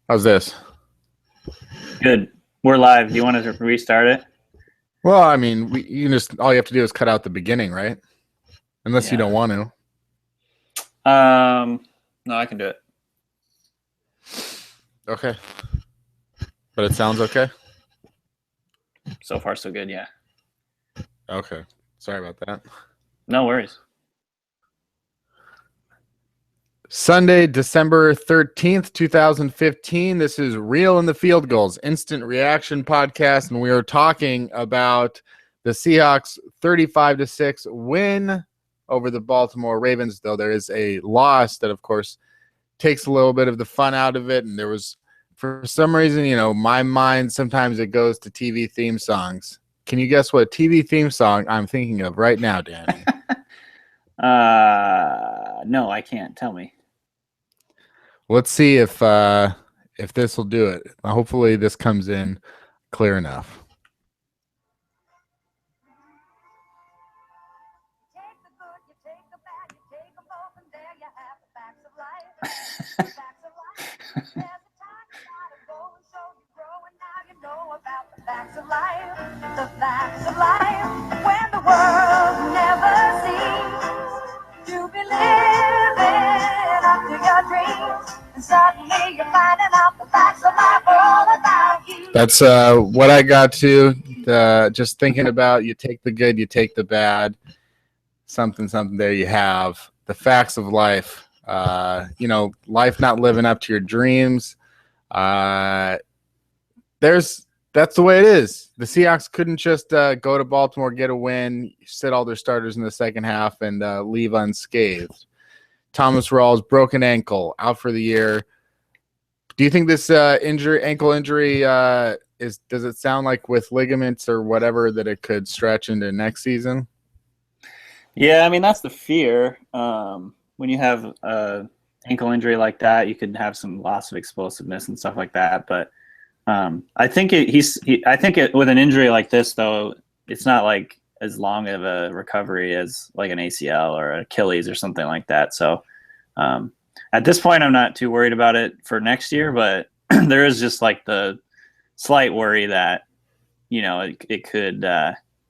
How's this? Good. We're live. Do you want to restart it? Well, I mean, you can just all you have to do is cut out the beginning, right? Unless you don't want to. No, I can do it. Okay. But it sounds okay? So far, so good, yeah. Okay. Sorry about that. No worries. Sunday, December 13th, 2015. This is Reel in the Field Goals, instant reaction podcast, and we are talking about the Seahawks 35-6 win over the Baltimore Ravens, though there is a loss that, of course, takes a little bit of the fun out of it. And there was, for some reason, my mind, sometimes it goes to TV theme songs. Can you guess what TV theme song I'm thinking of right now, Danny? No, I can't. Tell me. Let's see if this will do it. Hopefully this comes in clear enough. The facts of life, when the world never seems to be living up to your dreams, and suddenly you're finding out the facts of life are all about you. That's what I got to. Just thinking about, you take the good, you take the bad, something. There you have the facts of life. Life not living up to your dreams. That's the way it is. The Seahawks couldn't just go to Baltimore, get a win, sit all their starters in the second half, and leave unscathed. Thomas Rawls, broken ankle, out for the year. Do you think this ankle injury does it sound like with ligaments or whatever that it could stretch into next season? Yeah, I mean, that's the fear. When you have an ankle injury like that, you could have some loss of explosiveness and stuff like that, but I think with an injury like this, though, it's not like as long of a recovery as like an ACL or an Achilles or something like that. So at this point, I'm not too worried about it for next year, but there is just like the slight worry that, it could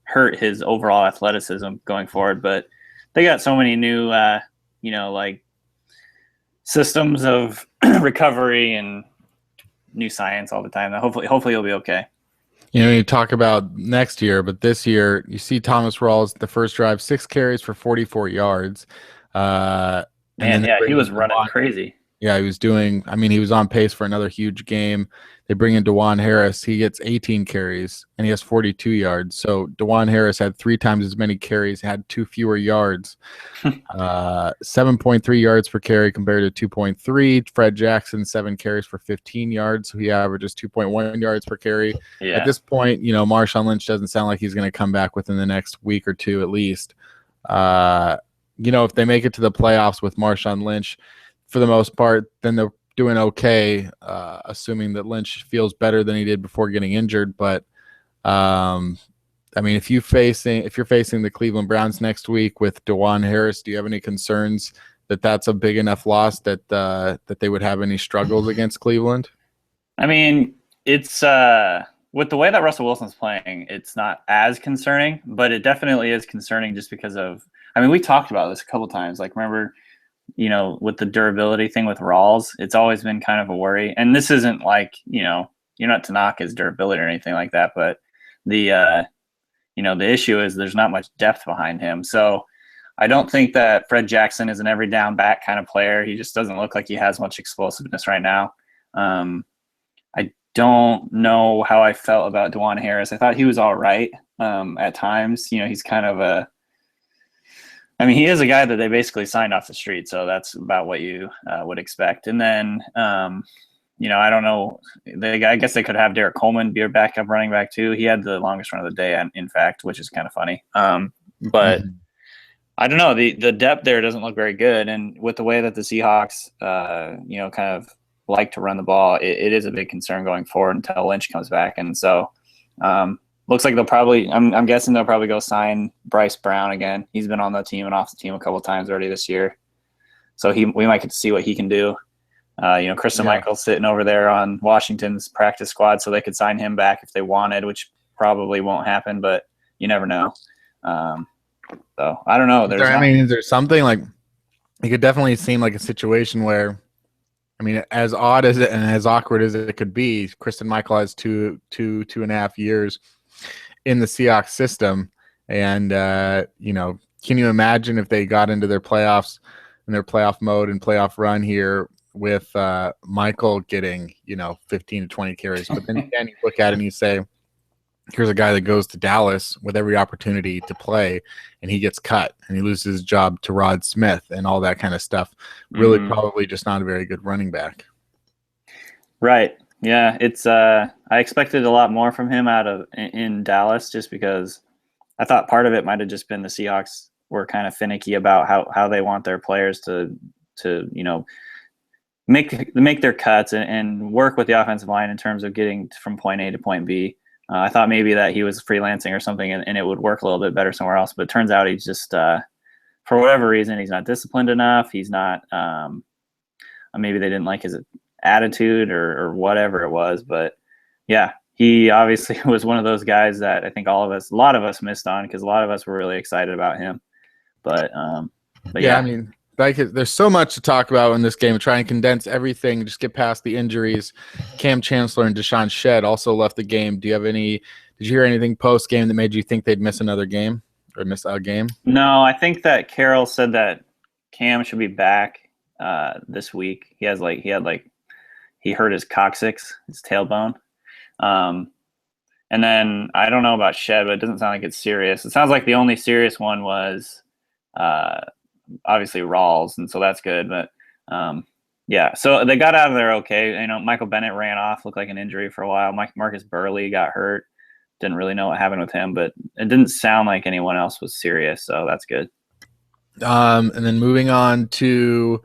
hurt his overall athleticism going forward. But they got so many new, like systems of recovery and new science all the time. Hopefully he'll be okay. You talk about next year, but this year you see Thomas Rawls, the first drive, 6 carries for 44 yards. He was running crazy. Yeah, he was on pace for another huge game. They bring in DeJuan Harris. He gets 18 carries, and he has 42 yards. So DeJuan Harris had 3 times as many carries, had 2 fewer yards. 7.3 yards per carry compared to 2.3. Fred Jackson, 7 carries for 15 yards. So he averages 2.1 yards per carry. Yeah. At this point, Marshawn Lynch doesn't sound like he's going to come back within the next week or two at least. If they make it to the playoffs with Marshawn Lynch, for the most part, then they're doing okay, assuming that Lynch feels better than he did before getting injured. But if you're facing the Cleveland Browns next week with DeJuan Harris, do you have any concerns that that's a big enough loss that they would have any struggles against Cleveland? I mean, it's with the way that Russell Wilson's playing, it's not as concerning, but it definitely is concerning just because of. I mean, we talked about this a couple times. Like, remember, with the durability thing with Rawls, it's always been kind of a worry. And this isn't like, you're not to knock his durability or anything like that, but the issue is there's not much depth behind him. So I don't think that Fred Jackson is an every down back kind of player. He just doesn't look like he has much explosiveness right now. I don't know how I felt about DeJuan Harris. I thought he was all right at times. He's kind of he is a guy that they basically signed off the street, so that's about what you would expect. And then, I don't know. I guess they could have Derek Coleman be a backup running back too. He had the longest run of the day, in fact, which is kind of funny. But I don't know. The depth there doesn't look very good, and with the way that the Seahawks, kind of like to run the ball, it is a big concern going forward until Lynch comes back. And so, looks like they'll probably. I'm guessing they'll probably go sign Bryce Brown again. He's been on the team and off the team a couple times already this year, so we might get to see what he can do. Christian Michael's sitting over there on Washington's practice squad, so they could sign him back if they wanted, which probably won't happen, but you never know. So I don't know. Is there something like it could definitely seem like a situation where, I mean, as odd as it and as awkward as it could be, Kristen Michael has two and a half years in the Seahawks system. And, can you imagine if they got into their playoffs and their playoff mode and playoff run here with Michael getting, 15 to 20 carries. But then again, you look at it and you say, here's a guy that goes to Dallas with every opportunity to play, and he gets cut and he loses his job to Rod Smith and all that kind of stuff. Really probably just not a very good running back. Right. Yeah. It's I expected a lot more from him in Dallas, just because I thought part of it might have just been the Seahawks were kind of finicky about how they want their players to make their cuts and work with the offensive line in terms of getting from point A to point B. I thought maybe that he was freelancing or something and it would work a little bit better somewhere else. But it turns out he's just, for whatever reason, he's not disciplined enough. He's not, maybe they didn't like his attitude or whatever it was. But yeah, he obviously was one of those guys that I think a lot of us missed on, because a lot of us were really excited about him. But yeah, I mean, there's so much to talk about in this game. Try and condense everything, just get past the injuries. Cam Chancellor and Deshaun Shedd also left the game. Did you hear anything post game that made you think they'd miss another game or miss a game? No, I think that Carroll said that Cam should be back this week. He hurt his coccyx, his tailbone. And then I don't know about Shedd, but it doesn't sound like it's serious. It sounds like the only serious one was obviously Rawls, and so that's good. But yeah, so they got out of there okay. Michael Bennett ran off, looked like an injury for a while. Marcus Burley got hurt. Didn't really know what happened with him, but it didn't sound like anyone else was serious, so that's good. And then moving on to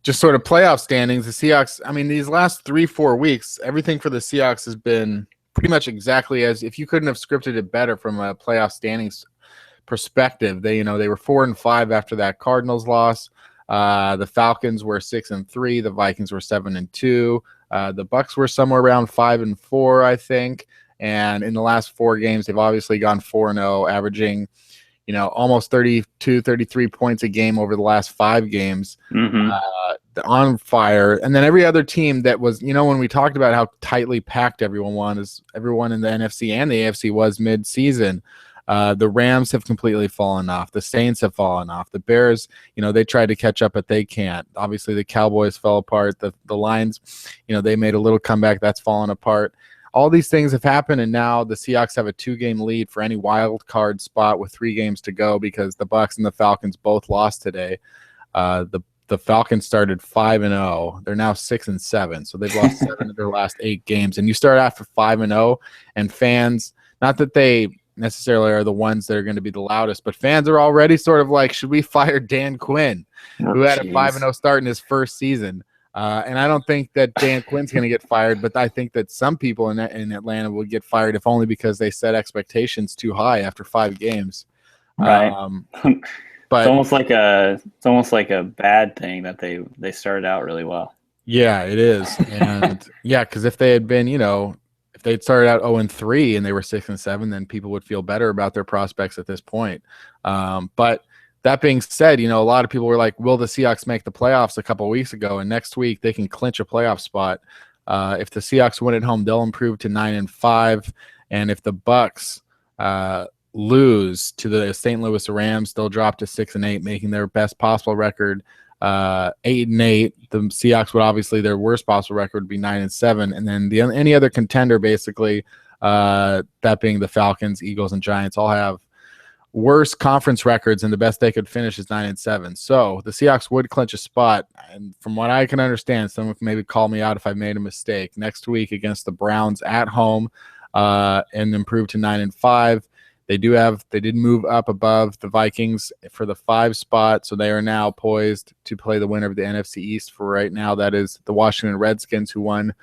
just sort of playoff standings, the Seahawks, I mean, these last 3-4 weeks, everything for the Seahawks has been pretty much exactly as if you couldn't have scripted it better from a playoff standings perspective. They were 4-5 after that Cardinals loss. The Falcons were 6-3. The Vikings were 7-2. The Bucks were somewhere around 5-4, I think. And in the last 4 games, they've obviously gone 4-0, averaging, almost 32, 33 points a game over the last 5 games. On fire. And then every other team that was, when we talked about how tightly packed everyone in the NFC and the AFC was mid-season, the Rams have completely fallen off. The Saints have fallen off. The Bears, they tried to catch up, but they can't. Obviously, the Cowboys fell apart. The Lions, they made a little comeback. That's fallen apart. All these things have happened, and now the Seahawks have a 2-game lead for any wild card spot with 3 games to go, because the Bucks and the Falcons both lost today. The Falcons started 5-0. They're now 6-7, so they've lost 7 of their last 8 games. And you start after 5-0, and fans, not that they necessarily are the ones that are going to be the loudest, but fans are already sort of like, should we fire Dan Quinn, who had a 5-0 start in his first season? And I don't think that Dan Quinn's going to get fired, but I think that some people in Atlanta would get fired, if only because they set expectations too high after 5 games. Right. But it's almost like a bad thing that they started out really well. Yeah, it is. And yeah, because if they had been, if they'd started out 0-3 and they were 6-7, then people would feel better about their prospects at this point. But that being said, a lot of people were like, will the Seahawks make the playoffs a couple of weeks ago? And next week they can clinch a playoff spot. If the Seahawks win at home, they'll improve to 9-5. And if the Bucks lose to the St. Louis Rams, they'll drop to 6-8, making their best possible record 8-8. The Seahawks would obviously, their worst possible record would be 9-7, and then any other contender, basically, that being the Falcons, Eagles, and Giants, all have worse conference records, and the best they could finish is 9-7. So the Seahawks would clinch a spot, and from what I can understand, someone can maybe call me out if I made a mistake, next week against the Browns at home, and improve to 9-5. They did move up above the Vikings for the 5 spot, so they are now poised to play the winner of the NFC East. For right now, that is the Washington Redskins, who won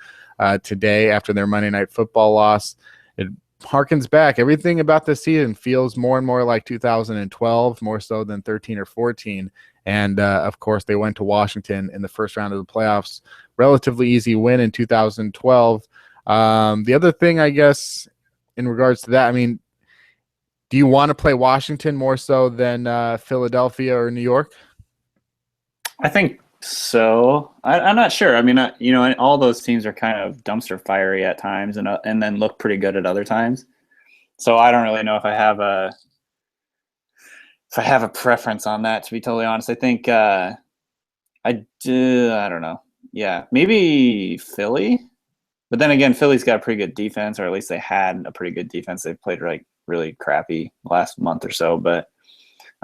today after their Monday Night Football loss. It harkens back. Everything about this season feels more and more like 2012, more so than 13 or 14. And, of course, they went to Washington in the first round of the playoffs. Relatively easy win in 2012. The other thing, I guess, in regards to that, I mean, do you want to play Washington more so than Philadelphia or New York? I think so. I'm not sure. I mean, all those teams are kind of dumpster fiery at times, and then look pretty good at other times. So I don't really know if I have a preference on that. To be totally honest, I think I do. I don't know. Yeah, maybe Philly, but then again, Philly's got a pretty good defense, or at least they had a pretty good defense. They've played like really crappy last month or so, but.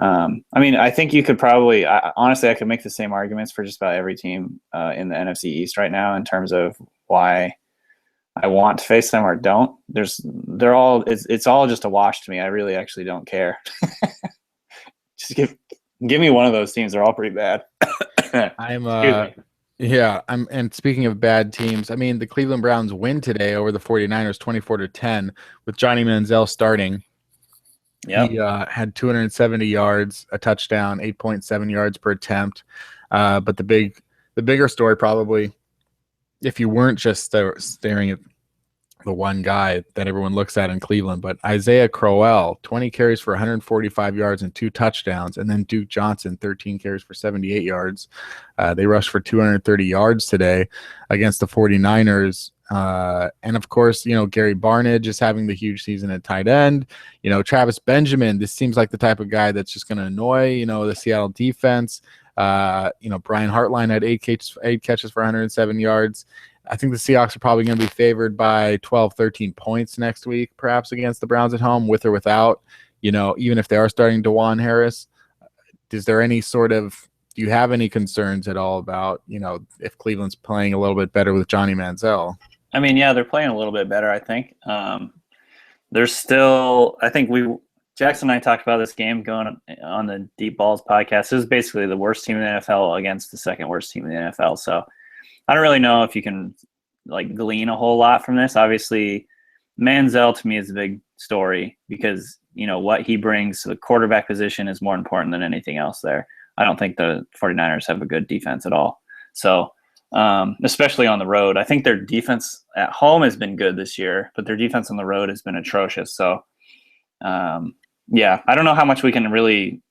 I mean, I think you could probably honestly, I could make the same arguments for just about every team in the NFC East right now in terms of why I want to face them or don't. It's all just a wash to me. I really actually don't care. Just give me one of those teams. They're all pretty bad. And speaking of bad teams, I mean, the Cleveland Browns win today over the 49ers 24-10 with Johnny Manziel starting. Yeah, he had 270 yards, a touchdown, 8.7 yards per attempt. But the bigger story probably, if you weren't just staring at the one guy that everyone looks at in Cleveland, but Isaiah Crowell, 20 carries for 145 yards and 2 touchdowns, and then Duke Johnson, 13 carries for 78 yards. They rushed for 230 yards today against the 49ers. And of course, Gary Barnidge is having the huge season at tight end. Travis Benjamin, this seems like the type of guy that's just going to annoy, the Seattle defense. Brian Hartline had 8 catches for 107 yards. I think the Seahawks are probably going to be favored by 12, 13 points next week, perhaps against the Browns at home, with or without, even if they are starting DeJuan Harris. Is there any do you have any concerns at all about, if Cleveland's playing a little bit better with Johnny Manziel? I mean, yeah, they're playing a little bit better, I think. There's still, I think Jackson and I talked about this game going on the Deep Balls podcast. It was basically the worst team in the NFL against the second worst team in the NFL. So I don't really know if you can glean a whole lot from this. Obviously, Manziel to me is a big story because, what he brings to the quarterback position is more important than anything else there. I don't think the 49ers have a good defense at all. So, especially on the road. I think their defense at home has been good this year, but their defense on the road has been atrocious. So, I don't know how much we can really,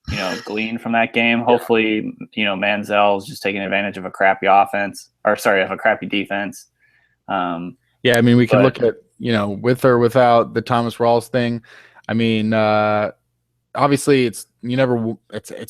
glean from that game. Hopefully, Manziel is just taking advantage of a crappy of a crappy defense. I mean, we can look at, with or without the Thomas Rawls thing. I mean, obviously it's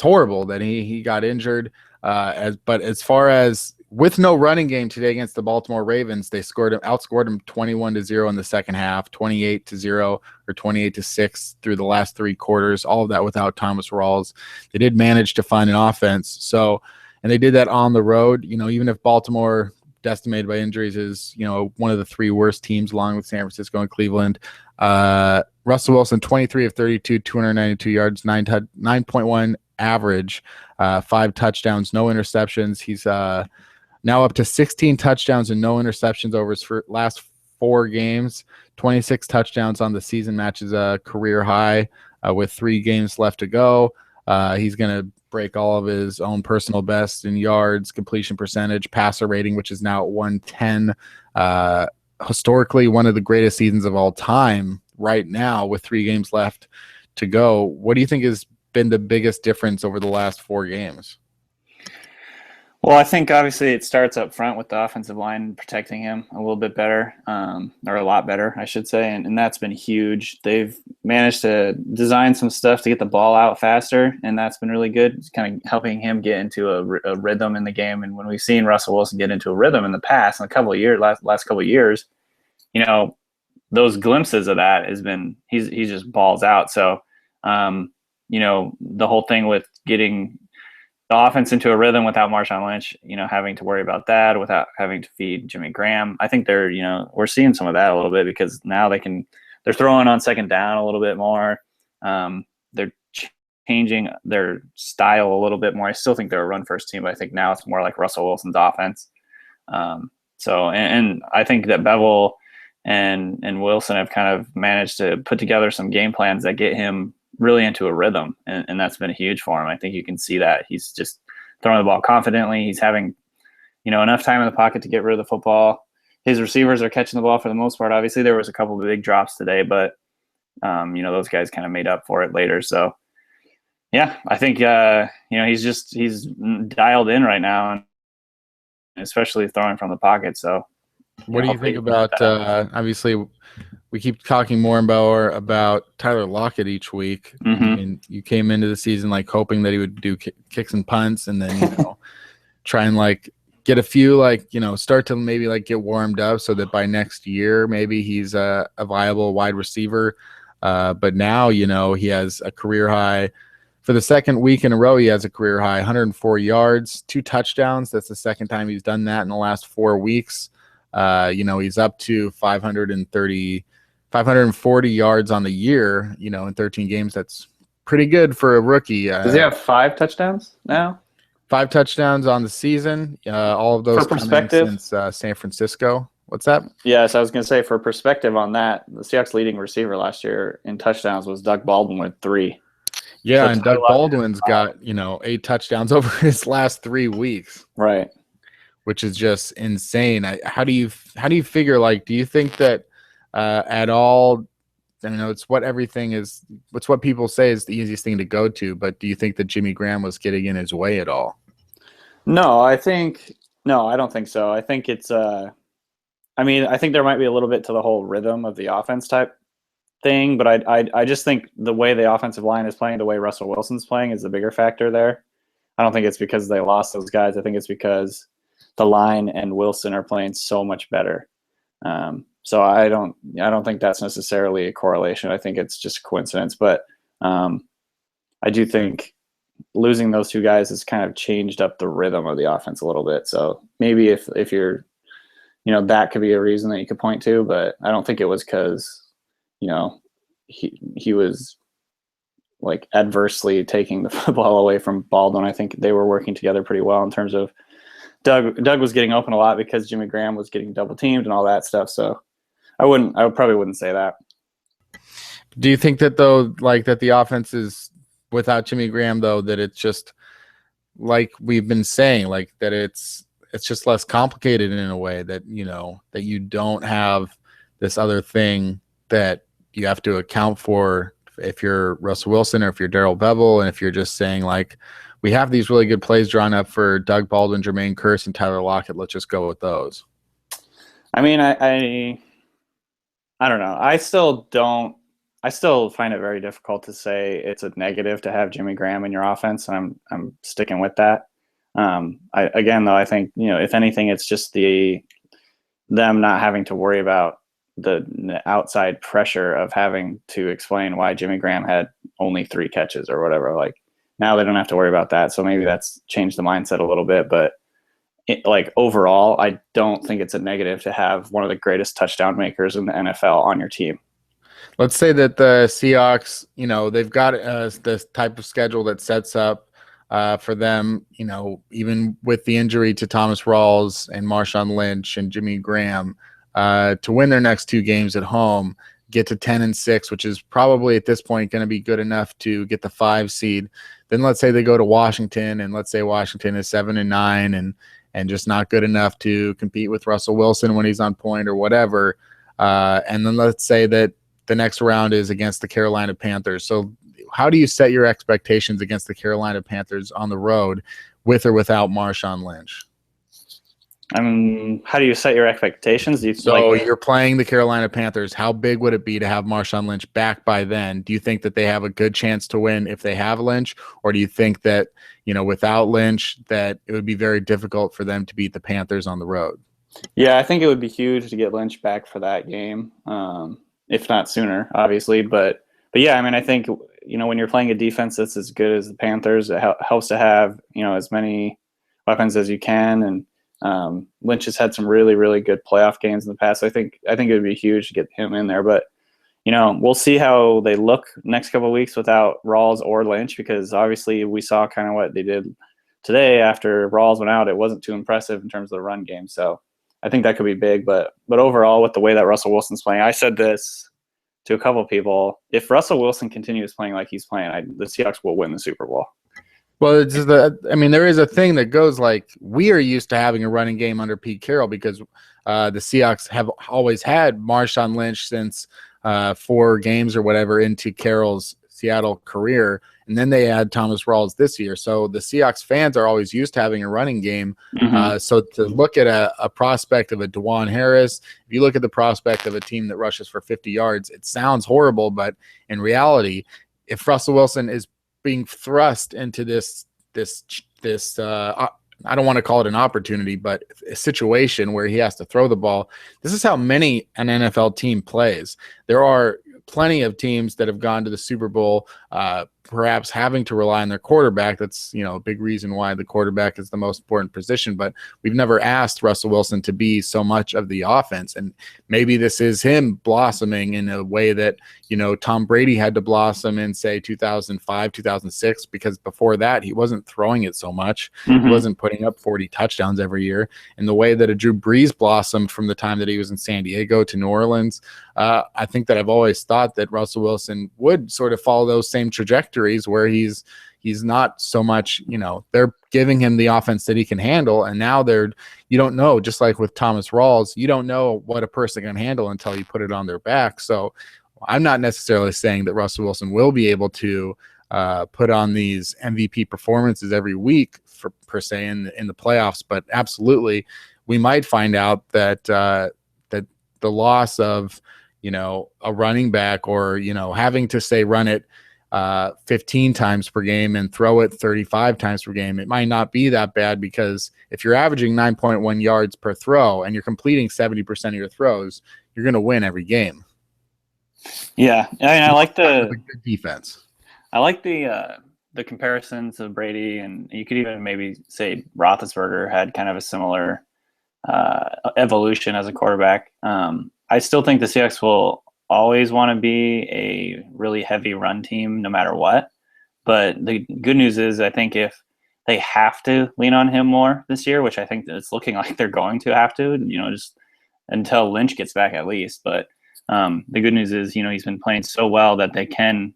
horrible that he got injured. But as far as with no running game today against the Baltimore Ravens, they outscored him 21-0 in the second half, 28-0 or 28-6 through the last 3 quarters. All of that without Thomas Rawls. They did manage to find an offense. So, and they did that on the road. Even if Baltimore, decimated by injuries, is one of the 3 worst teams, along with San Francisco and Cleveland. Russell Wilson, 23 of 32, 292 yards, 9.1 average, 5 touchdowns, no interceptions. He's now up to 16 touchdowns and no interceptions over his last 4 games. 26 touchdowns on the season matches a career high with 3 games left to go. He's going to break all of his own personal bests in yards, completion percentage, passer rating, which is now at 110. Historically, one of the greatest seasons of all time right now with 3 games left to go. What do you think has been the biggest difference over the last 4 games? Well, I think obviously it starts up front with the offensive line protecting him a little bit better, or a lot better, I should say, and that's been huge. They've managed to design some stuff to get the ball out faster, and that's been really good. It's kind of helping him get into a rhythm in the game. And when we've seen Russell Wilson get into a rhythm in the past, in a couple of years, last couple of years, those glimpses of that has been he just balls out. So, the whole thing with getting the offense into a rhythm without Marshawn Lynch, having to worry about that, without having to feed Jimmy Graham. I think we're seeing some of that a little bit because now they're throwing on second down a little bit more. They're changing their style a little bit more. I still think they're a run first team, but I think now it's more like Russell Wilson's offense. And I think that Bevel and Wilson have kind of managed to put together some game plans that get him really into a rhythm, and that's been huge for him. I think you can see that he's just throwing the ball confidently. He's having, enough time in the pocket to get rid of the football. His receivers are catching the ball for the most part. Obviously, there was a couple of big drops today, but those guys kind of made up for it later. So, yeah, I think he's dialed in right now, and especially throwing from the pocket. So, what do you think about? Obviously, we keep talking more and more about Tyler Lockett each week. And you came into the season like hoping that he would do kicks and punts, and then try and like get a few start to maybe like get warmed up so that by next year maybe he's a viable wide receiver. But now he has a career high. For the second week in a row, he has a career high 104 yards, 2 touchdowns. That's the second time he's done that in the last 4 weeks. He's up to 540 yards on the year, in 13 games. That's pretty good for a rookie. Does he have 5 touchdowns now? 5 touchdowns on the season. All of those coming since San Francisco. What's that? Yes, I was going to say, for perspective on that, the Seahawks leading receiver last year in touchdowns was Doug Baldwin with 3. Yeah, so and Doug Baldwin's got 8 touchdowns over his last 3 weeks. Right. Which is just insane. How do you figure, do you think that at all, it's what people say is the easiest thing to go to, but do you think that Jimmy Graham was getting in his way at all? No, I don't think so. I think it's I think there might be a little bit to the whole rhythm of the offense type thing, but I just think the way the offensive line is playing, the way Russell Wilson's playing is the bigger factor there. I don't think it's because they lost those guys. I think it's because the line and Wilson are playing so much better. So I don't think that's necessarily a correlation. I think it's just a coincidence, but I do think losing those 2 guys has kind of changed up the rhythm of the offense a little bit. So maybe if you're, that could be a reason that you could point to, but I don't think it was because, he was like adversely taking the football away from Baldwin. I think they were working together pretty well in terms of Doug was getting open a lot because Jimmy Graham was getting double teamed and all that stuff. So I probably wouldn't say that. Do you think that though, that the offense is without Jimmy Graham though, that it's just like we've been saying, that it's just less complicated in a way that, that you don't have this other thing that you have to account for if you're Russell Wilson or if you're Darrell Bevell, and if you're just saying we have these really good plays drawn up for Doug Baldwin, Jermaine Kearse, and Tyler Lockett. Let's just go with those. I mean, I don't know. I still find it very difficult to say it's a negative to have Jimmy Graham in your offense, and I'm sticking with that. I think, if anything, it's just them not having to worry about the outside pressure of having to explain why Jimmy Graham had only 3 catches or whatever. Now they don't have to worry about that. So maybe that's changed the mindset a little bit, but overall, I don't think it's a negative to have one of the greatest touchdown makers in the NFL on your team. Let's say that the Seahawks, they've got this type of schedule that sets up for them, even with the injury to Thomas Rawls and Marshawn Lynch and Jimmy Graham, to win their next 2 games at home, get to 10-6, which is probably at this point going to be good enough to get the 5 seed. Then let's say they go to Washington, and let's say Washington is 7-9 and just not good enough to compete with Russell Wilson when he's on point or whatever. And then let's say that the next round is against the Carolina Panthers. So how do you set your expectations against the Carolina Panthers on the road with or without Marshawn Lynch? How do you set your expectations? You're playing the Carolina Panthers. How big would it be to have Marshawn Lynch back by then? Do you think that they have a good chance to win if they have Lynch? Or do you think that, without Lynch, that it would be very difficult for them to beat the Panthers on the road? Yeah, I think it would be huge to get Lynch back for that game, if not sooner, obviously. But yeah, I think, when you're playing a defense that's as good as the Panthers, it helps to have, as many weapons as you can. And Lynch has had some really, really good playoff games in the past. I think it would be huge to get him in there, but we'll see how they look next couple of weeks without Rawls or Lynch, because obviously we saw kind of what they did today after Rawls went out. It wasn't too impressive in terms of the run game. So I think that could be big, but overall, with the way that Russell Wilson's playing, I said this to a couple of people, if Russell Wilson continues playing like he's playing, the Seahawks will win the Super Bowl. Well, it's just I mean, there is a thing that goes like we are used to having a running game under Pete Carroll because the Seahawks have always had Marshawn Lynch since 4 games or whatever into Carroll's Seattle career. And then they had Thomas Rawls this year. So the Seahawks fans are always used to having a running game. So to look at a prospect of a DeJuan Harris, if you look at the prospect of a team that rushes for 50 yards, it sounds horrible. But in reality, if Russell Wilson is being thrust into this I don't want to call it an opportunity, but a situation where he has to throw the ball. This is how many an NFL team plays. There are plenty of teams that have gone to the Super Bowl, perhaps having to rely on their quarterback. That's, a big reason why the quarterback is the most important position, but we've never asked Russell Wilson to be so much of the offense. And maybe this is him blossoming in a way that, Tom Brady had to blossom in, say, 2005, 2006, because before that, he wasn't throwing it so much. He wasn't putting up 40 touchdowns every year. And the way that a Drew Brees blossomed from the time that he was in San Diego to New Orleans, I think that I've always thought that Russell Wilson would sort of follow those same trajectories where he's not so much, they're giving him the offense that he can handle. And now you don't know, just like with Thomas Rawls, you don't know what a person can handle until you put it on their back. So I'm not necessarily saying that Russell Wilson will be able to put on these MVP performances every week per se in the playoffs, but absolutely we might find out that that the loss of a running back or having to say run it 15 times per game and throw it 35 times per game, it might not be that bad, because if you're averaging 9.1 yards per throw and you're completing 70% of your throws, you're going to win every game. Yeah, I mean, I like the good defense. I like the comparisons of Brady, and you could even maybe say Roethlisberger had kind of a similar evolution as a quarterback. I still think the Seahawks will always want to be a really heavy run team no matter what. But the good news is, I think if they have to lean on him more this year, which I think that it's looking like they're going to have to, just until Lynch gets back at least. But the good news is, he's been playing so well that they can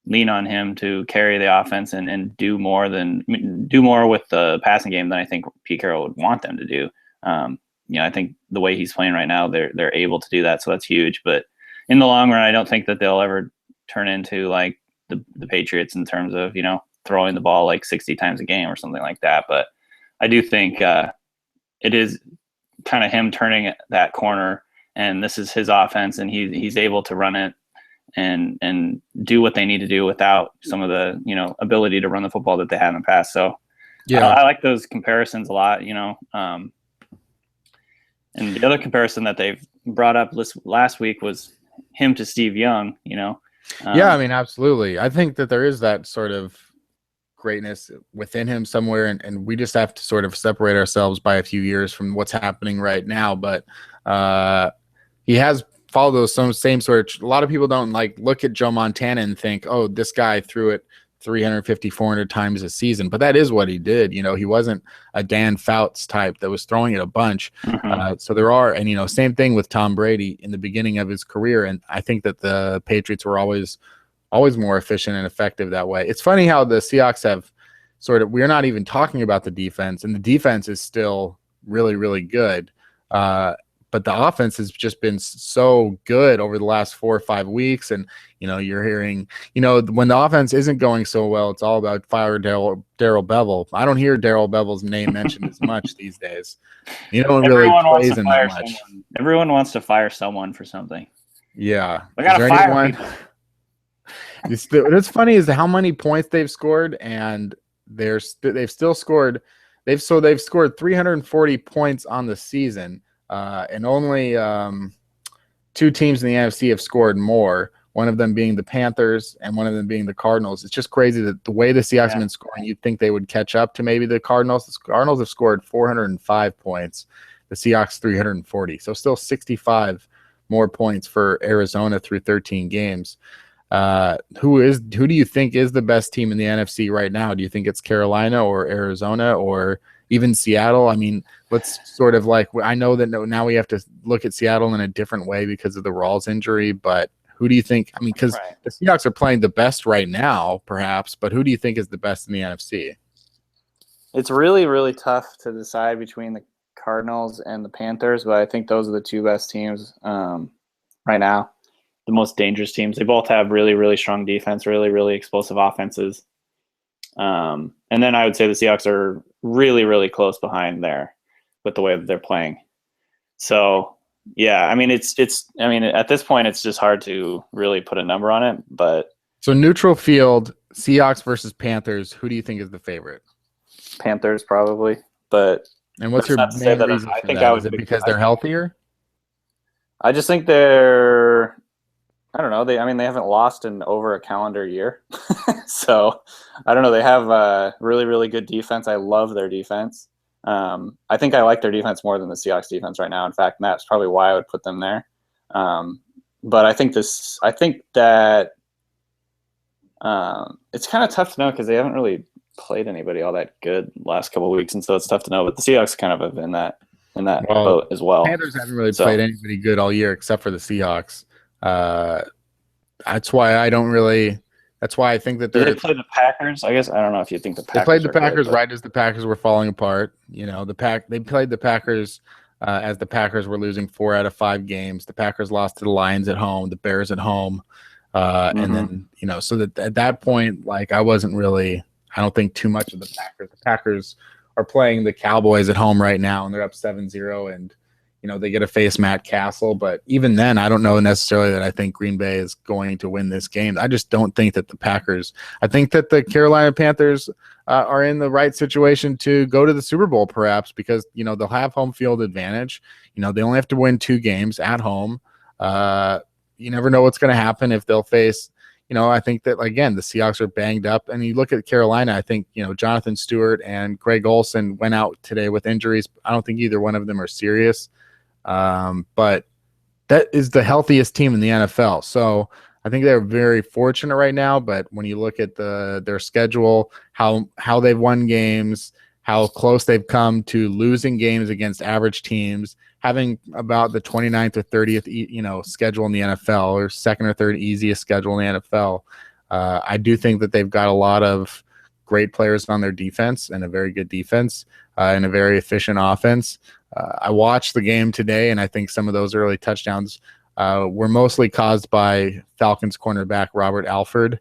lean on him to carry the offense and do more with the passing game than I think Pete Carroll would want them to do. I think the way he's playing right now, they're able to do that, so that's huge. But in the long run, I don't think that they'll ever turn into like the Patriots in terms of throwing the ball like 60 times a game or something like that. But I do think it is kind of him turning that corner, and this is his offense, and he's able to run it and do what they need to do without some of the ability to run the football that they had in the past. So yeah, I like those comparisons a lot. And the other comparison that they've brought up last week was him to Steve Young. Yeah, I mean, absolutely. I think that there is that sort of greatness within him somewhere, and we just have to sort of separate ourselves by a few years from what's happening right now. But he has followed those same sort of. A lot of people don't look at Joe Montana and think, oh, this guy threw it 350, 400 times a season, but that is what he did. He wasn't a Dan Fouts type that was throwing it a bunch. So there are, and same thing with Tom Brady in the beginning of his career. And I think that the Patriots were always more efficient and effective that way. It's funny how the Seahawks have we're not even talking about the defense, and the defense is still really, really good. But the offense has just been so good over the last 4 or 5 weeks. And, you're hearing, when the offense isn't going so well, it's all about fire Darrell Bevell. I don't hear Darrell Bevell's name mentioned as much these days. You don't really praise him that much. Everyone wants to fire someone for something. Yeah. We got to fire people. What's funny is how many points they've scored, and they've still scored. They've scored 340 points on the season. And only 2 teams in the NFC have scored more, one of them being the Panthers and one of them being the Cardinals. It's just crazy that the way the Seahawks have been scoring, you'd think they would catch up to maybe the Cardinals. The Cardinals have scored 405 points, the Seahawks 340. So still 65 more points for Arizona through 13 games. Who do you think is the best team in the NFC right now? Do you think it's Carolina or Arizona or even Seattle? I mean, let's sort of I know that now we have to look at Seattle in a different way because of the Rawls injury, but Who do you think? I mean, because Right. the Seahawks are playing the best right now, perhaps, but who do you think is the best in the NFC? It's really, really tough to decide between the Cardinals and the Panthers, but I think those are the two best teams right now, the most dangerous teams. They both have really, really strong defense, really, really explosive offenses. And then I would say the Seahawks are really, really close behind there with the way that they're playing. So, yeah, I mean, at this point, it's just hard to really put a number on it. But So neutral field, Seahawks versus Panthers. Who do you think is the favorite? Panthers probably. But And what's that's your not to say main that reason I for think that? I Is would it because they're healthier? I just think they're. I don't know. They haven't lost in over a calendar year, so I don't know. They have really, really good defense. I love their defense. I think I like their defense more than the Seahawks defense right now. In fact, that's probably why I would put them there. But I think that it's kind of tough to know because they haven't really played anybody all that good last couple of weeks, and so it's tough to know. But the Seahawks kind of have in that boat as well. Panthers haven't really played anybody good all year except for the Seahawks. That's why I don't really. That's why I think that they play the Packers. I guess I don't know if you think the Packers. They played the Packers good, right as the Packers were falling apart. You know, they played the Packers as the Packers were losing 4 out of 5 games. The Packers lost to the Lions at home, the Bears at home, and then so that at that point, like I don't think too much of the Packers. The Packers are playing the Cowboys at home right now, and they're up 7-0, and they get to face Matt Castle. But even then, I don't know necessarily that I think Green Bay is going to win this game. I just don't think that the Packers – I think that the Carolina Panthers are in the right situation to go to the Super Bowl perhaps because, they'll have home field advantage. They only have to win 2 games at home. You never know what's going to happen if they'll face – I think that, again, the Seahawks are banged up. And you look at Carolina, I think, Jonathan Stewart and Greg Olsen went out today with injuries. I don't think either one of them are serious. But that is the healthiest team in the NFL. So I think they're very fortunate right now. But when you look at their schedule, how they've won games, how close they've come to losing games against average teams, having about the 29th or 30th, schedule in the NFL or second or third easiest schedule in the NFL. I do think that they've got a lot of great players on their defense and a very good defense and a very efficient offense. I watched the game today, and I think some of those early touchdowns were mostly caused by Falcons cornerback Robert Alford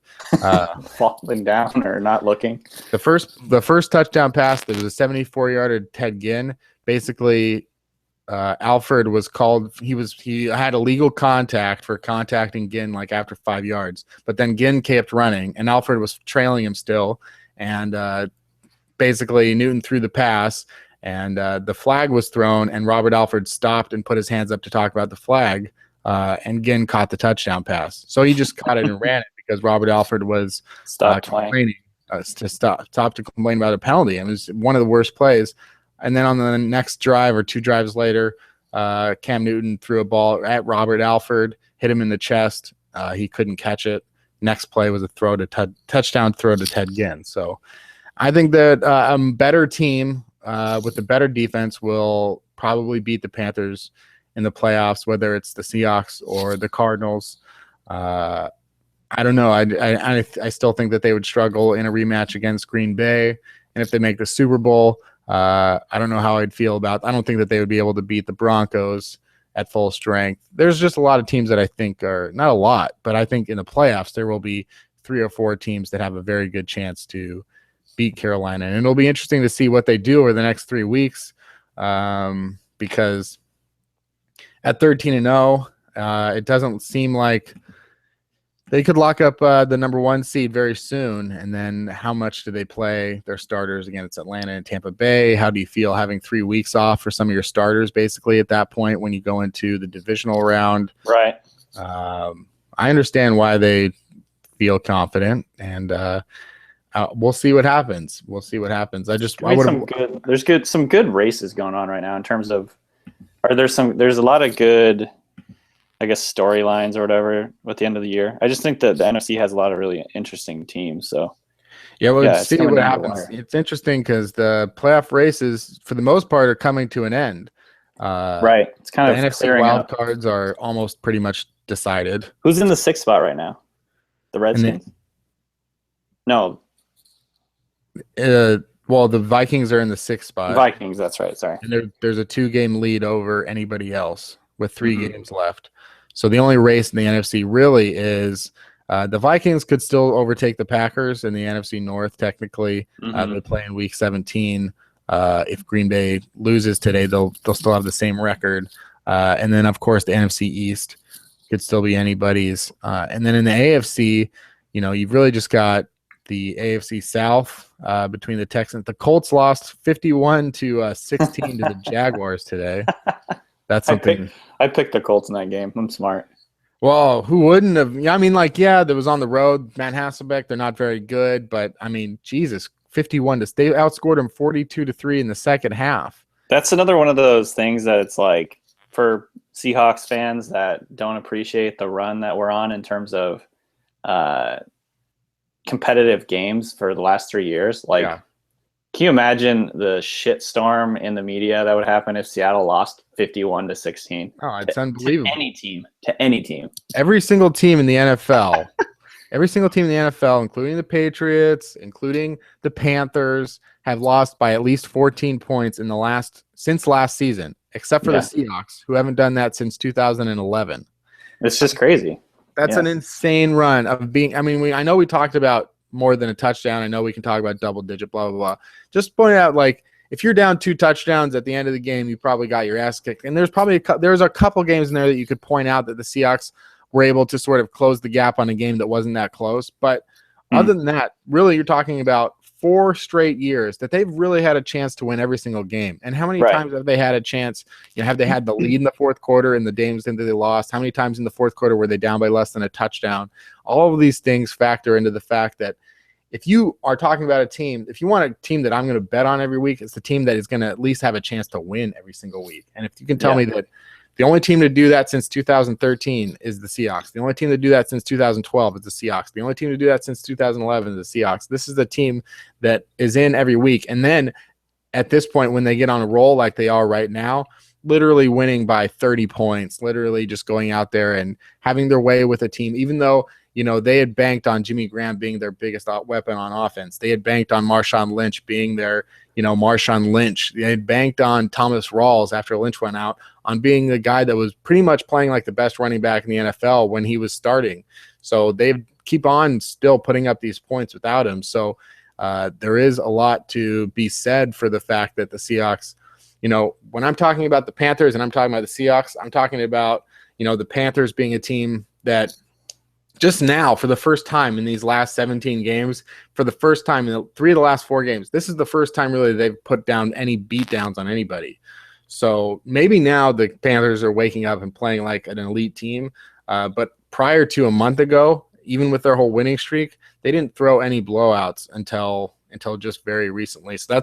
falling down or not looking. The first touchdown pass, there was a 74-yarder Ted Ginn. Basically, Alford was called. He had illegal contact for contacting Ginn like after 5 yards, but then Ginn kept running, and Alford was trailing him still, and basically Newton threw the pass. And the flag was thrown, and Robert Alford stopped and put his hands up to talk about the flag, and Ginn caught the touchdown pass. So he just caught it and ran it because Robert Alford was complaining to complain about a penalty. It was one of the worst plays. And then on the next drive or 2 drives later, Cam Newton threw a ball at Robert Alford, hit him in the chest. He couldn't catch it. Next play was a touchdown throw to Ted Ginn. So I think that a better team with the better defense will probably beat the Panthers in the playoffs, whether it's the Seahawks or the Cardinals. I don't know. I still think that they would struggle in a rematch against Green Bay. And if they make the Super Bowl, I don't know how I'd feel about. I don't think that they would be able to beat the Broncos at full strength. There's just a lot of teams that I think are not a lot, but I think in the playoffs there will be 3 or 4 teams that have a very good chance to beat Carolina, and it'll be interesting to see what they do over the next 3 weeks, because at 13-0, it doesn't seem like they could lock up the number 1 seed very soon. And then how much do they play their starters against Atlanta and Tampa Bay? How do you feel having 3 weeks off for some of your starters basically at that point when you go into the divisional round? Right. I understand why they feel confident, and we'll see what happens. There's some good races going on right now in terms of there's a lot of good, I guess, storylines or whatever at the end of the year. I just think that the NFC has a lot of really interesting teams. So see what happens. It's interesting because the playoff races, for the most part, are coming to an end. Right. It's kind The of NFC clearing wild up. cards are almost pretty much decided. Who's in the 6th spot right now? The Redskins? No, Well, the Vikings are in the 6th spot. Vikings. That's right. Sorry. And there's a 2-game lead over anybody else with 3 Mhm. games left. So the only race in the NFC really is the Vikings could still overtake the Packers in the NFC North. Technically, they play in Week 17. If Green Bay loses today, they'll still have the same record. And then, of course, the NFC East could still be anybody's. And then in the AFC, you've really just got the AFC South between the Texans. The Colts lost 51 to 16 to the Jaguars today. That's something. I picked the Colts in that game. I'm smart. Well, who wouldn't have? I mean, that was on the road. Matt Hasselbeck, they're not very good, but I mean, Jesus, 51 to they outscored them 42-3 in the second half. That's another one of those things that it's like for Seahawks fans that don't appreciate the run that we're on in terms of competitive games for the last 3 years. Can you imagine the shitstorm in the media that would happen if Seattle lost 51 to 16? Oh, it's unbelievable. To any team. Every single team in the NFL, including the Patriots, including the Panthers, have lost by at least 14 points since last season, except for the Seahawks, who haven't done that since 2011. It's just crazy. That's an insane run of being. I mean, I know we talked about more than a touchdown. I know we can talk about double digit, blah, blah, blah. Just point out, if you're down 2 touchdowns at the end of the game, you probably got your ass kicked. And there's probably there's a couple games in there that you could point out that the Seahawks were able to sort of close the gap on a game that wasn't that close. But other than that, really, you're talking about 4 straight years that they've really had a chance to win every single game. And how many times have they had a chance? Have they had the lead in the fourth quarter in the games that they lost? How many times in the fourth quarter were they down by less than a touchdown? All of these things factor into the fact that if you are talking about a team, if you want a team that I'm going to bet on every week, it's the team that is going to at least have a chance to win every single week. And if you can tell me that the only team to do that since 2013 is the Seahawks. The only team to do that since 2012 is the Seahawks. The only team to do that since 2011 is the Seahawks. This is the team that is in every week. And then at this point, when they get on a roll like they are right now, literally winning by 30 points, literally just going out there and having their way with a team, even though they had banked on Jimmy Graham being their biggest weapon on offense. They had banked on Marshawn Lynch being their, Marshawn Lynch. They had banked on Thomas Rawls after Lynch went out on being the guy that was pretty much playing like the best running back in the NFL when he was starting. So they keep on still putting up these points without him. So there is a lot to be said for the fact that the Seahawks, when I'm talking about the Panthers and I'm talking about the Seahawks, I'm talking about, the Panthers being a team that just now, for the first time in these last 17 games, for the first time in 3 of the last 4 games, this is the first time really they've put down any beatdowns on anybody. So maybe now the Panthers are waking up and playing like an elite team. But prior to a month ago, even with their whole winning streak, they didn't throw any blowouts until just very recently. So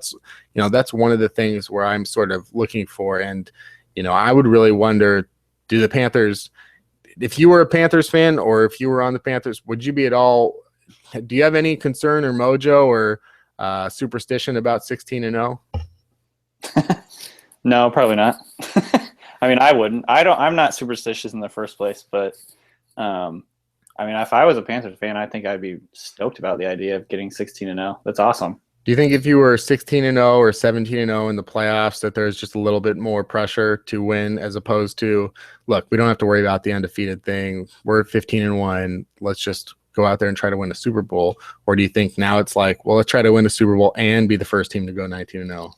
that's one of the things where I'm sort of looking for. And, I would really wonder, do the Panthers – if you were a Panthers fan or if you were on the Panthers, would you be at all – do you have any concern or mojo or superstition about 16-0? No, probably not. I mean, I wouldn't. I'm not superstitious in the first place, but I mean, if I was a Panthers fan, I think I'd be stoked about the idea of getting 16-0. That's awesome. Do you think if you were 16-0 or 17-0 in the playoffs that there's just a little bit more pressure to win as opposed to, look, we don't have to worry about the undefeated thing. We're at 15-1. Let's just go out there and try to win a Super Bowl? Or do you think now it's like, well, let's try to win a Super Bowl and be the first team to go 19-0?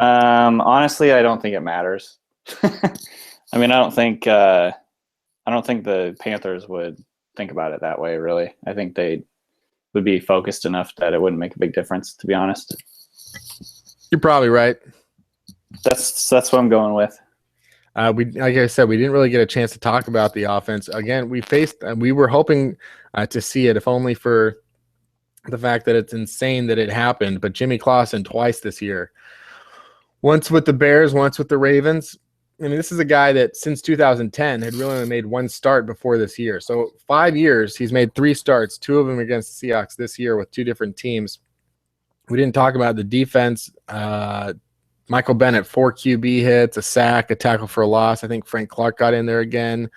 Honestly, I don't think it matters. I mean, I don't think the Panthers would think about it that way, really. I think they would be focused enough that it wouldn't make a big difference, to be honest. You're probably right. That's what I'm going with. Like I said, we didn't really get a chance to talk about the offense. Again, we were hoping to see it, if only for the fact that it's insane that it happened. But Jimmy Clausen twice this year, once with the Bears, once with the Ravens. I mean, this is a guy that since 2010 had really only made 1 start before this year. So 5 years, he's made 3 starts, 2 of them against the Seahawks this year with 2 different teams. We didn't talk about the defense. Michael Bennett, 4 QB hits, a sack, a tackle for a loss. I think Frank Clark got in there again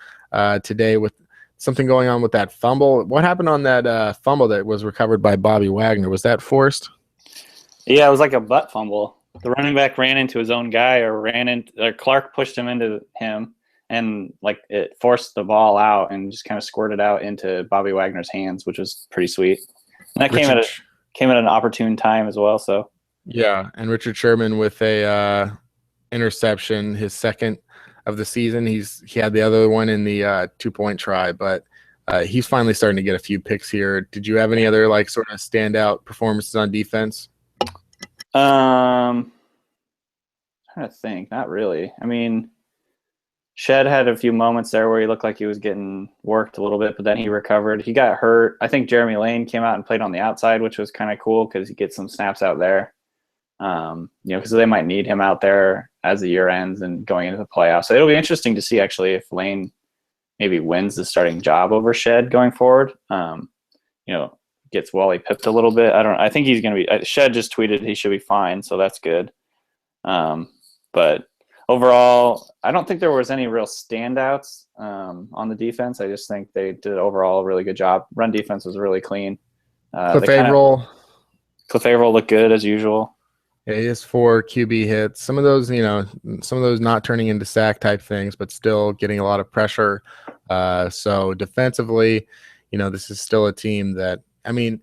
today with something going on with that fumble. What happened on that fumble that was recovered by Bobby Wagner? Was that forced? Yeah, it was like a butt fumble. The running back ran into his own guy, or Clark pushed him into him, and like it forced the ball out and just kind of squirted out into Bobby Wagner's hands, which was pretty sweet. And that came at an opportune time as well. So yeah, and Richard Sherman with a interception, his second of the season. He had the other one in the 2-point try, but he's finally starting to get a few picks here. Did you have any other like sort of standout performances on defense? Trying to think. Not really. I mean, Shed had a few moments there where he looked like he was getting worked a little bit, but then he recovered. He got hurt. I think Jeremy Lane came out and played on the outside, which was kind of cool because he gets some snaps out there. Because they might need him out there as the year ends and going into the playoffs. So it'll be interesting to see actually if Lane maybe wins the starting job over Shed going forward. Gets Wally pipped a little bit. I think he's going to be. Shed just tweeted he should be fine, so that's good. But overall, I don't think there was any real standouts on the defense. I just think they did overall a really good job. Run defense was really clean. Cliff Averill looked good as usual. Yeah, he has 4 QB hits. Some of those, not turning into sack type things, but still getting a lot of pressure. So defensively, this is still a team that, I mean,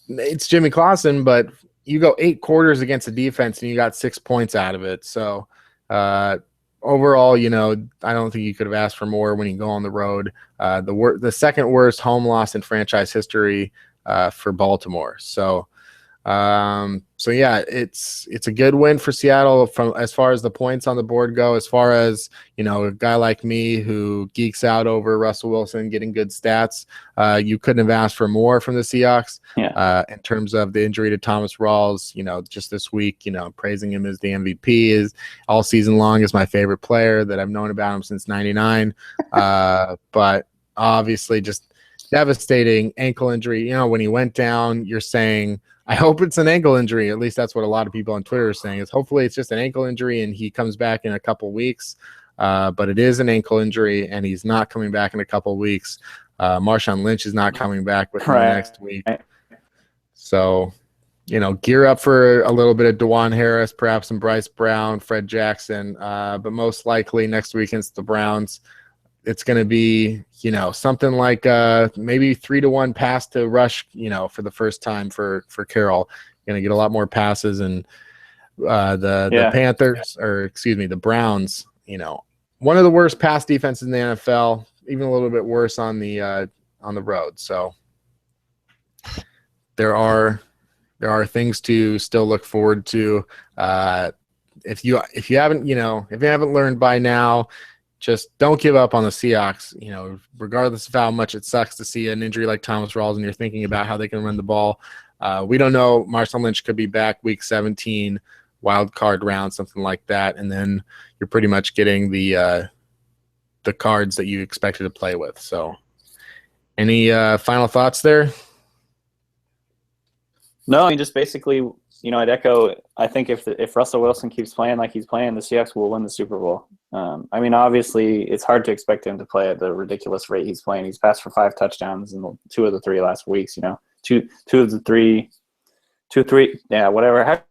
it's Jimmy Clausen, but you go 8 quarters against a defense and you got 6 points out of it. So overall, I don't think you could have asked for more when you go on the road. The second worst home loss in franchise history for Baltimore. So yeah, it's a good win for Seattle from as far as the points on the board go. As far as a guy like me who geeks out over Russell Wilson getting good stats, you couldn't have asked for more from the Seahawks. Yeah. In terms of the injury to Thomas Rawls, just this week, praising him as the MVP is all season long is my favorite player that I've known about him since '99. But obviously, just devastating ankle injury. When he went down, you're saying, I hope it's an ankle injury. At least that's what a lot of people on Twitter are saying, is hopefully it's just an ankle injury and he comes back in a couple weeks. But it is an ankle injury and he's not coming back in a couple weeks. Marshawn Lynch is not coming back within the next week. So, gear up for a little bit of DeJuan Harris, perhaps some Bryce Brown, Fred Jackson. But most likely next week against the Browns, it's going to be, something like maybe 3-1 pass to rush, for the first time for Carroll. Going to get a lot more passes, and the Panthers, the Browns, one of the worst pass defenses in the NFL, even a little bit worse on the road. So there are things to still look forward to. If you haven't learned by now, just don't give up on the Seahawks, regardless of how much it sucks to see an injury like Thomas Rawls and you're thinking about how they can run the ball. We don't know. Marshawn Lynch could be back week 17, wild card round, something like that. And then you're pretty much getting the cards that you expected to play with. So any final thoughts there? No, I mean, just basically, I'd echo, I think if Russell Wilson keeps playing like he's playing, the Seahawks will win the Super Bowl. I mean, obviously, it's hard to expect him to play at the ridiculous rate he's playing. He's passed for 5 touchdowns in 2 of the 3 last weeks, two of the three, whatever.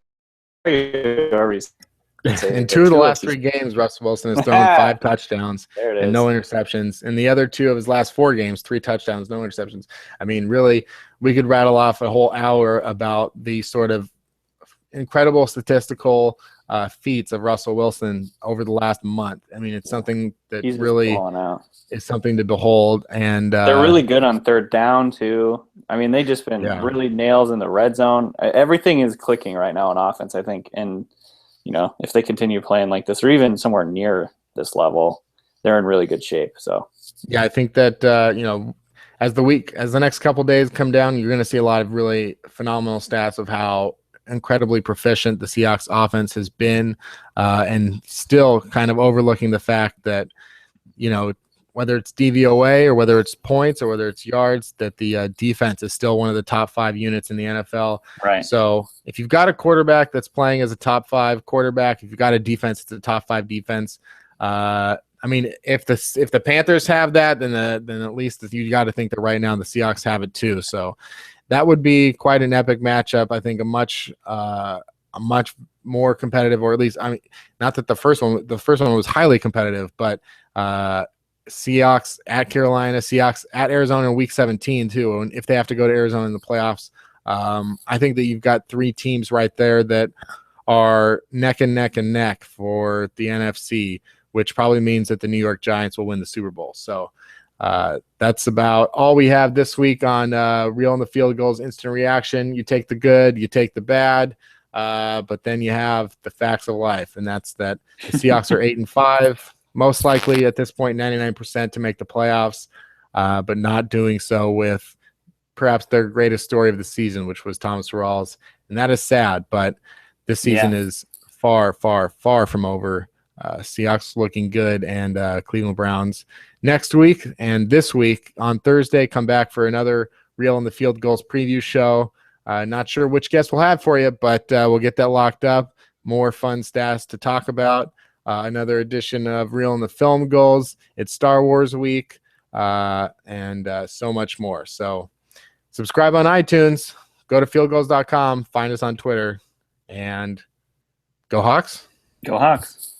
In 2 of the last 3 games, Russell Wilson has thrown 5 touchdowns and no interceptions. In the other 2 of his last 4 games, 3 touchdowns, no interceptions. I mean, really, we could rattle off a whole hour about the sort of incredible statistical feats of Russell Wilson over the last month. I mean, it's something that really is something to behold. And they're really good on 3rd down, too. I mean, they've just been really nails in the red zone. Everything is clicking right now on offense, I think. And if they continue playing like this, or even somewhere near this level, they're in really good shape. So, yeah, I think that, as the next couple days come down, you're going to see a lot of really phenomenal stats of how incredibly proficient the Seahawks offense has been, and still kind of overlooking the fact that, whether it's DVOA or whether it's points or whether it's yards, that the defense is still one of the top 5 units in the NFL. Right. So if you've got a quarterback that's playing as a top 5 quarterback, if you've got a defense that's a top 5 defense, I mean, if the Panthers have that, then at least you got to think that right now the Seahawks have it too. So that would be quite an epic matchup. I think a much more competitive, or at least, I mean, not that the first one was highly competitive, but Seahawks at Carolina, Seahawks at Arizona in Week 17 too. And if they have to go to Arizona in the playoffs, I think that you've got 3 teams right there that are neck and neck for the NFC, which probably means that the New York Giants will win the Super Bowl. So that's about all we have this week on Reel in the Field Goals Instant Reaction. You take the good, you take the bad, but then you have the facts of life, and that's that the Seahawks are 8-5, most likely at this point 99% to make the playoffs, but not doing so with perhaps their greatest story of the season, which was Thomas Rawls, and that is sad. But this season is far, far, far from over. Seahawks looking good, and Cleveland Browns next week and this week on Thursday come back for another Reel in the Field Goals preview show. Not sure which guest we'll have for you, but we'll get that locked up. More fun stats to talk about. Another edition of Reel in the Film Goals. It's Star Wars week, and so much more. So subscribe on iTunes. Go to fieldgoals.com. Find us on Twitter. And go Hawks. Go Hawks.